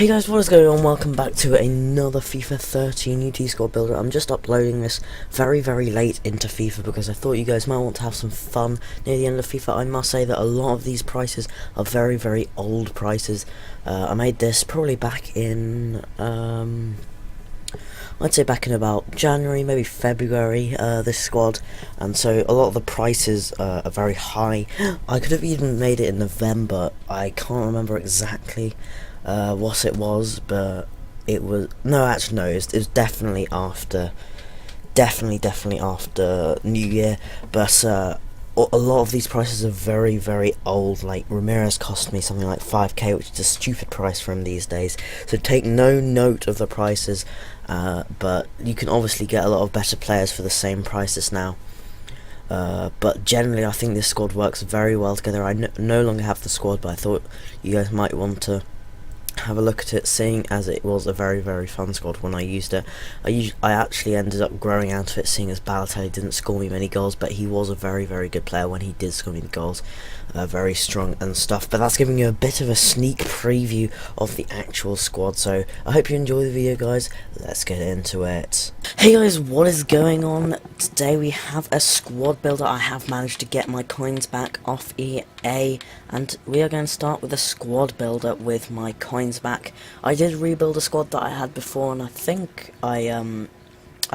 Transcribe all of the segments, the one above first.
Hey guys, what is going on? Welcome back to another FIFA 13 UT squad builder. I'm just uploading this very late into FIFA because I thought you guys might want to have some fun near the end of FIFA. I must say that a lot of these prices are very old prices. I made this probably back in I'd say back in about January, maybe February, this squad, and so a lot of the prices are very high. I could have even made it in November. I can't remember exactly what it was, but it was it was definitely after New Year. But a lot of these prices are very old. Like Ramirez cost me something like 5k, which is a stupid price for him these days, so take no note of the prices, but you can obviously get a lot of better players for the same prices now. But generally I think this squad works very well together. I no longer have the squad, but I thought you guys might want to have a look at it, seeing as it was a very fun squad when I used it. I actually ended up growing out of it, seeing as Balotelli didn't score me many goals, but he was a very good player when he did score me the goals. Very strong and stuff. But that's giving you a bit of a sneak preview of the actual squad, so I hope you enjoy the video, guys. Let's get into it. Hey guys, what is going on? Today we have a squad builder. I have managed to get my coins back off EA, and we are going to start with a squad builder with my coins back. I did rebuild a squad that I had before, and I think I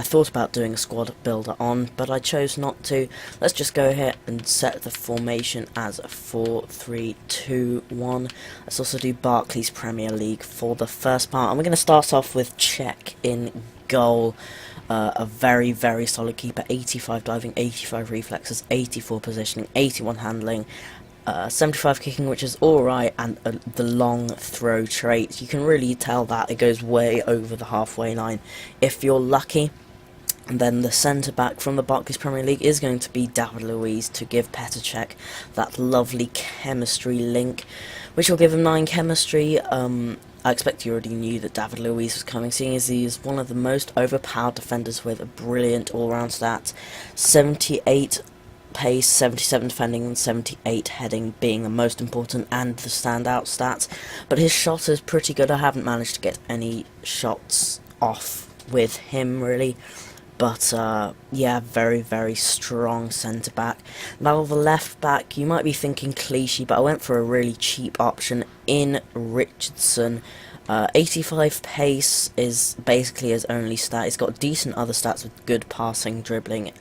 thought about doing a squad builder on, but I chose not to. Let's just go ahead and set the formation as a 4-3-2-1. Let's also do Barclays Premier League for the first part, and we're going to start off with Czech in goal. A very solid keeper, 85 diving, 85 reflexes, 84 positioning, 81 handling, 75 kicking, which is alright, and the long throw trait. You can really tell that it goes way over the halfway line if you're lucky. And then the centre back from the Barclays Premier League is going to be David Luiz, to give Petr Cech that lovely chemistry link, which will give him 9 chemistry. I expect you already knew that David Luiz was coming, seeing as he is one of the most overpowered defenders with a brilliant all-round stats. 78 pace, 77 defending, and 78 heading being the most important and the standout stats. But his shot is pretty good. I haven't managed to get any shots off with him, really. But, yeah, very strong centre-back. Now, the left-back, you might be thinking cliche, but I went for a really cheap option in Richardson. 85 pace is basically his only stat. He's got decent other stats with good passing, dribbling,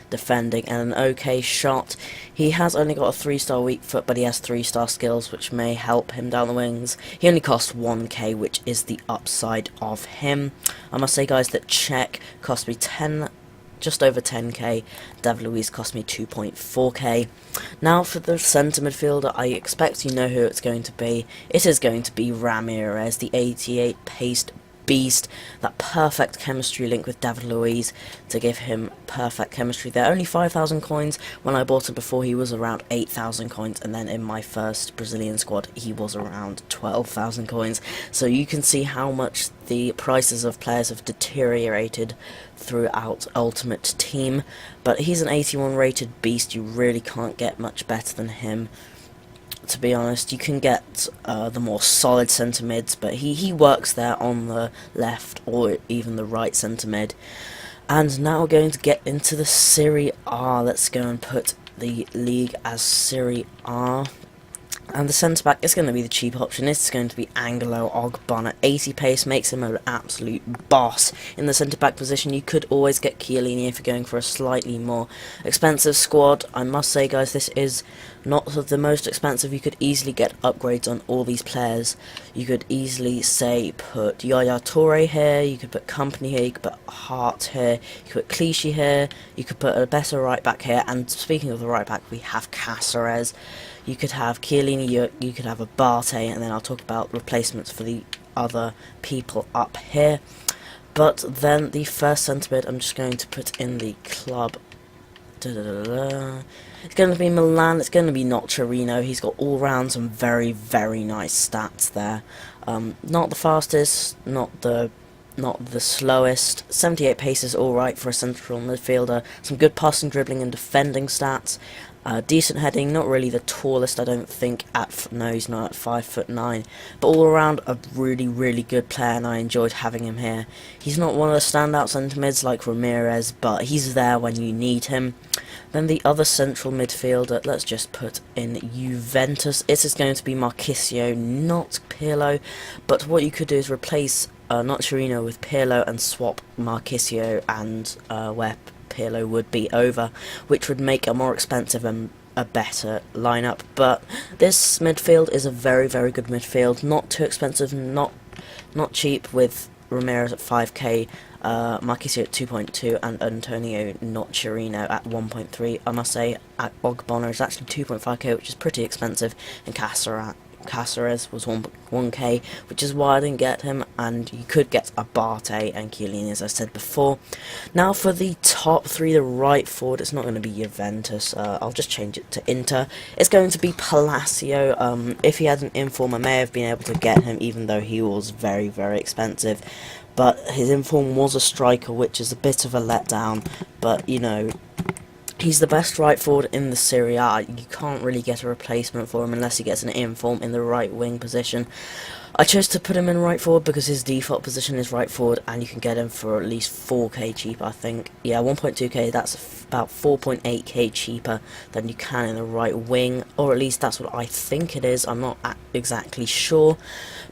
defending, and an okay shot. He has only got a 3-star weak foot, but he has 3-star skills, which may help him down the wings. He only costs 1k, which is the upside of him. I must say, guys, that Czech cost me just over 10k. David Luiz cost me 2.4k. Now for the centre midfielder, I expect you know who it's going to be. It is going to be Ramirez, the 88 paced beast. That perfect chemistry link with David Luiz to give him perfect chemistry there. Only 5,000 coins. When I bought him before, he was around 8,000 coins, and then in my first Brazilian squad he was around 12,000 coins. So you can see how much the prices of players have deteriorated throughout Ultimate Team. But he's an 81 rated beast. You really can't get much better than him, to be honest. You can get the more solid centre mids, but he works there on the left or even the right centre mid. And now we're going to get into the Serie A. Let's go and put the league as Serie A. And the centre back is going to be the cheap option. It's going to be Angelo Ogbonna. 80 pace makes him an absolute boss in the centre back position. You could always get Chiellini if you're going for a slightly more expensive squad. I must say, guys, this is not the most expensive. You could easily get upgrades on all these players. You could easily, say, put Yaya Toure here, you could put Company here, you could put Hart here, you could put Clichy here, you could put a better right back here. And speaking of the right back, we have Cáceres. You could have Chiellini, you could have a Barte, and then I'll talk about replacements for the other people up here. But then the first centre mid, I'm just going to put in the club. It's going to be Milan. It's going to be Nocerino. He's got all round some very nice stats there. Not the fastest, not the slowest. 78 pace is alright for a central midfielder. Some good passing, dribbling and defending stats. Decent heading, not really the tallest, I don't think. No, he's not at 5'9", but all around a really good player, and I enjoyed having him here. He's not one of the standout centre mids like Ramirez, but he's there when you need him. Then the other central midfielder, let's just put in Juventus. It is going to be Marchisio, not Pirlo, but what you could do is replace not Chirino with Pirlo and swap Marchisio and where Pirlo would be over, which would make a more expensive and a better lineup. But this midfield is a very good midfield, not too expensive, not cheap, with Ramirez at 5k, Marchisio at 2.2, and Antonio Nocerino at 1.3. I must say, at Ogbonna is actually 2.5k, which is pretty expensive, and Cáceres was 1k, which is why I didn't get him, and you could get Abate and Chiellini, as I said before. Now for the top three, the right forward, it's not going to be Juventus, I'll just change it to Inter. It's going to be Palacio. If he had an inform, I may have been able to get him, even though he was very expensive. But his inform was a striker, which is a bit of a letdown, but you know, he's the best right forward in the Serie A. You can't really get a replacement for him unless he gets an inform in the right wing position. I chose to put him in right forward because his default position is right forward, and you can get him for at least 4k cheaper, I think. Yeah, 1.2k, that's about 4.8k cheaper than you can in the right wing, or at least that's what I think it is. I'm not exactly sure.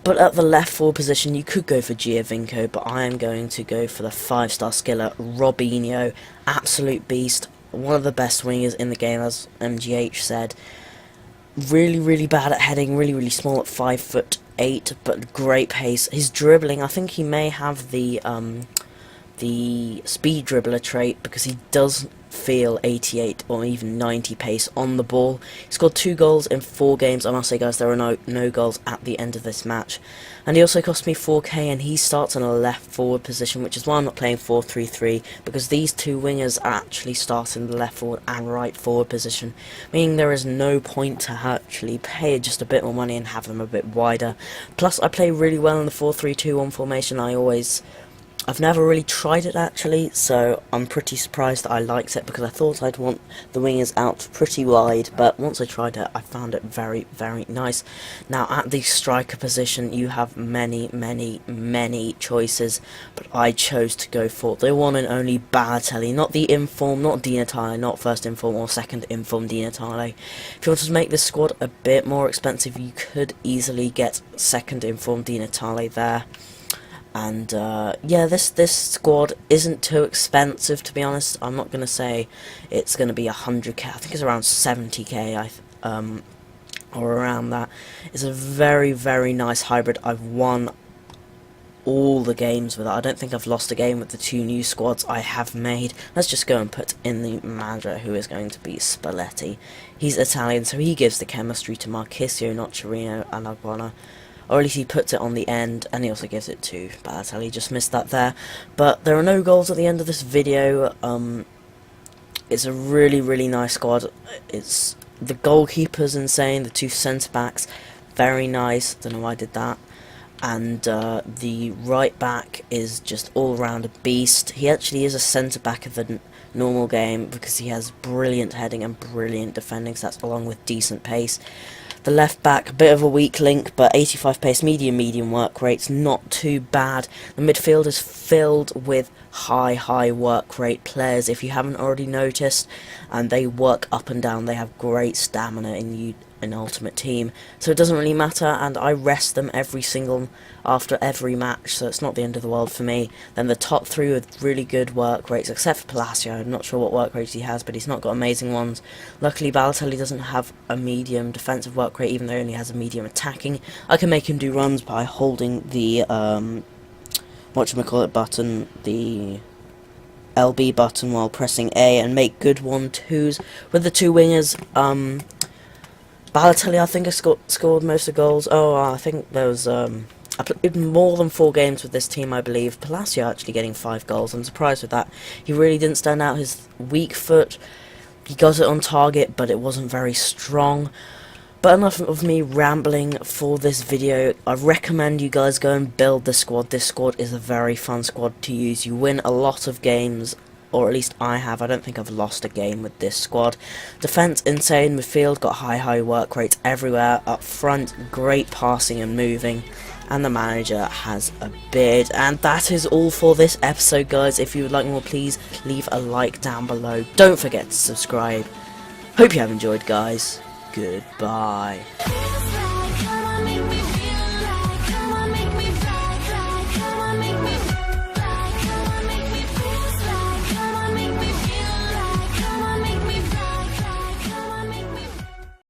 But at the left forward position, you could go for Giovinco, but I am going to go for the 5-star skiller, Robinho. Absolute beast. One of the best wingers in the game, as MGH said. Really bad at heading, really small at 5'8", but great pace. His dribbling, I think he may have the speed dribbler trait, because he does feel 88 or even 90 pace on the ball. He scored 2 goals in 4 games. I must say, guys, there are no goals at the end of this match. And he also cost me 4k, and he starts in a left forward position, which is why I'm not playing 4-3-3, because these two wingers actually start in the left forward and right forward position, meaning there is no point to actually pay just a bit more money and have them a bit wider. Plus, I play really well in the 4-3-2-1 formation. I've never really tried it actually, so I'm pretty surprised that I liked it, because I thought I'd want the wingers out pretty wide, but once I tried it, I found it very nice. Now at the striker position, you have many choices, but I chose to go for the one and only Balotelli, not the inform, not Di Natale, not first inform or second inform Di Natale. If you want to make this squad a bit more expensive, you could easily get second inform Di Natale there. And yeah, this squad isn't too expensive, to be honest. I'm not going to say it's going to be 100k. I think it's around 70k, or around that. It's a very nice hybrid. I've won all the games with it. I don't think I've lost a game with the 2 new squads I have made. Let's just go and put in the manager, who is going to be Spalletti. He's Italian, so he gives the chemistry to Marchisio, Nocerino, and Ogbonna. Or at least he puts it on the end, and he also gives it to Balotelli. Just missed that there. But there are no goals at the end of this video. It's a really nice squad. It's the goalkeeper's insane. The 2 centre-backs, very nice. Don't know why I did that. And the right back is just all round a beast. He actually is a centre-back of the normal game, because he has brilliant heading and brilliant defending, so that's along with decent pace. The left back, a bit of a weak link, but 85 pace, medium work rates, not too bad. The midfield is filled with high work rate players, if you haven't already noticed, and they work up and down. They have great stamina in Ultimate Team, so it doesn't really matter, and I rest them after every match, so it's not the end of the world for me. Then the top 3 with really good work rates, except for Palacio. I'm not sure what work rates he has, but he's not got amazing ones. Luckily, Balotelli doesn't have a medium defensive work rate, even though he only has a medium attacking. I can make him do runs by holding the whatchamacallit button, the LB button, while pressing A, and make good 1-2s with the 2 wingers. Balotelli, I think, has scored most of the goals. Oh, I think there was I played more than 4 games with this team, I believe. Palacio actually getting 5 goals. I'm surprised with that. He really didn't stand out. His weak foot, he got it on target, but it wasn't very strong. But enough of me rambling for this video. I recommend you guys go and build this squad. This squad is a very fun squad to use. You win a lot of games or at least I have. I don't think I've lost a game with this squad. Defence insane, midfield got high work rates everywhere, up front great passing and moving, and the manager has a beard. And that is all for this episode, guys. If you would like more, please leave a like down below. Don't forget to subscribe. Hope you have enjoyed, guys. Goodbye.